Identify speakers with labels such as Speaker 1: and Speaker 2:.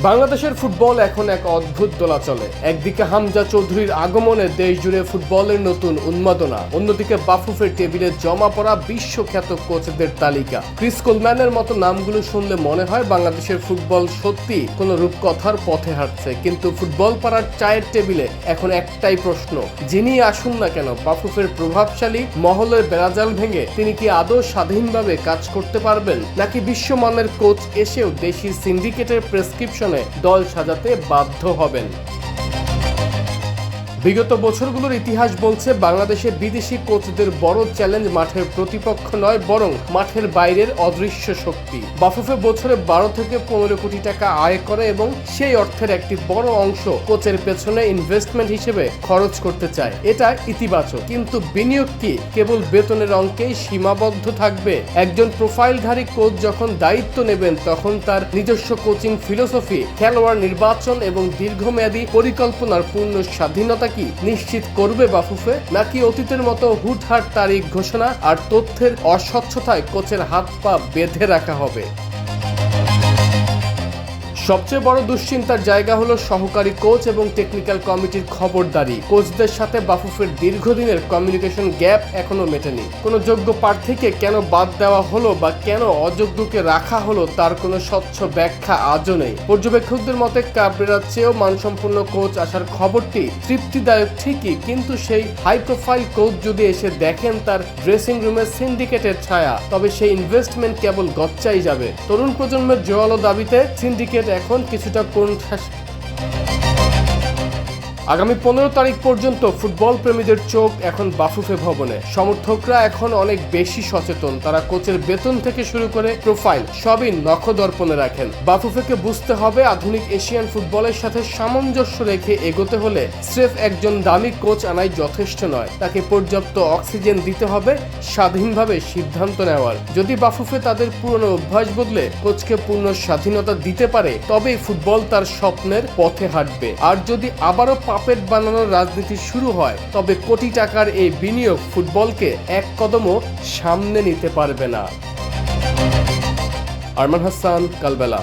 Speaker 1: বাংলাদেশের ফুটবল এখন এক অদ্ভুত দোলাচলে। একদিকে হামজা চৌধুরীর আগমনে দেশ জুড়ে ফুটবলের নতুন উন্মাদনা, অন্যদিকে বাফুফের টেবিলে জমা পড়া বিশ্বখ্যাত কোচদের তালিকা। ক্রিস কোলম্যানের মতো নামগুলো শুনলে মনে হয় বাংলাদেশের ফুটবল সত্যি কোনো রূপকথার পথে হাঁটছে। কিন্তু ফুটবল পাড়ার চায়ের টেবিলে এখন একটাই প্রশ্ন, যিনি আসুন না কেন বাফুফের প্রভাবশালী মহলের বেড়াজাল ভেঙে তিনি কি আদৌ স্বাধীনভাবে কাজ করতে পারবেন, নাকি বিশ্বমানের কোচ এসেও দেশি সিন্ডিকেটের প্রেসক্রিপশনে দল সাজাতে বাধ্য হবেন? বিগত বছরগুলোর ইতিহাস বলছে বাংলাদেশে বিদেশি কোচদের বড় চ্যালেঞ্জ মাঠের প্রতিপক্ষ নয়, বরং মাঠের বাইরের অদৃশ্য শক্তি। বাফুফে বছরে 12 থেকে 15 কোটি টাকা আয় করে এবং সেই অর্থের একটি বড় অংশ কোচের পেছনে ইনভেস্টমেন্ট হিসেবে খরচ করতে চায়। এটা ইতিবাচক, কিন্তু বিনিয়োগ কি কেবল বেতনের অঙ্কেই সীমাবদ্ধ থাকবে? একজন প্রোফাইলধারী কোচ যখন দায়িত্ব নেবেন তখন তার নিজস্ব কোচিং ফিলোসফি, খেলোয়াড় নির্বাচন এবং দীর্ঘমেয়াদী পরিকল্পনার পূর্ণ স্বাধীনতা কি নিশ্চিত করবে বাফুফে, নাকি অতীতের মতো হুটহাট তারিখ ঘোষণা আর তথ্যের অস্বচ্ছতায় কোচের হাত পা বেঁধে রাখা হবে? সবচেয়ে বড় দুশ্চিন্তার জায়গা হলো সহকারী কোচ এবং টেকনিক্যাল কমিটির খবরদারি। কোচদের সাথে বাফুফের দীর্ঘদিনের কমিউনিকেশন গ্যাপ এখনো মেটেনি। কোনো যোগ্য প্রার্থীকে কেন বাদ দেওয়া হলো বা কেন অযোগ্যকে রাখা হলো তার কোনো স্বচ্ছ ব্যাখ্যা আজও নেই। পর্যবেক্ষকদের মতে কাবরেরার চেয়েও মানসম্পন্ন কোচ আসার খবরটি তৃপ্তিদায়ক ঠিকই, কিন্তু সেই হাই প্রোফাইল কোচ যদি এসে দেখেন তার ড্রেসিং রুমে সিন্ডিকেটের ছায়া, তবে সেই ইনভেস্টমেন্ট কেবল গচ্চাই যাবে। তরুণ প্রজন্মের জোরালো দাবিতে সিন্ডিকেট এখন কিছুটা কোণঠাসা। আগামী 15 তারিখ পর্যন্ত ফুটবল প্রেমীদের চোখ এখন বাফুফে ভবনে। সমর্থকরা এখন অনেক বেশি সচেতন। তারা কোচের বেতন থেকে শুরু করে প্রোফাইল সবই নখদর্পণে রাখেন। বাফুফেকে বুঝতে হবে আধুনিক এশিয়ান ফুটবলের সাথে সামঞ্জস্য রেখে এগোতে হলে স্রেফ একজন দামি কোচ আনাই যথেষ্ট নয়, তাকে পর্যাপ্ত অক্সিজেন দিতে হবে স্বাধীনভাবে সিদ্ধান্ত নেওয়ার। যদি বাফুফে তাদের পুরনো অভ্যাস বদলে কোচকে পূর্ণ স্বাধীনতা দিতে পারে, তবেই ফুটবল তার স্বপ্নের পথে হাঁটবে। আর যদি আবারও পাপেট বানানোর রাজনীতি শুরু হয়, তবে কোটি টাকার এই বিনিয়োগ ফুটবলকে এক কদমও সামনে নিতে পারবে না। আরমান হাসান, কালবেলা।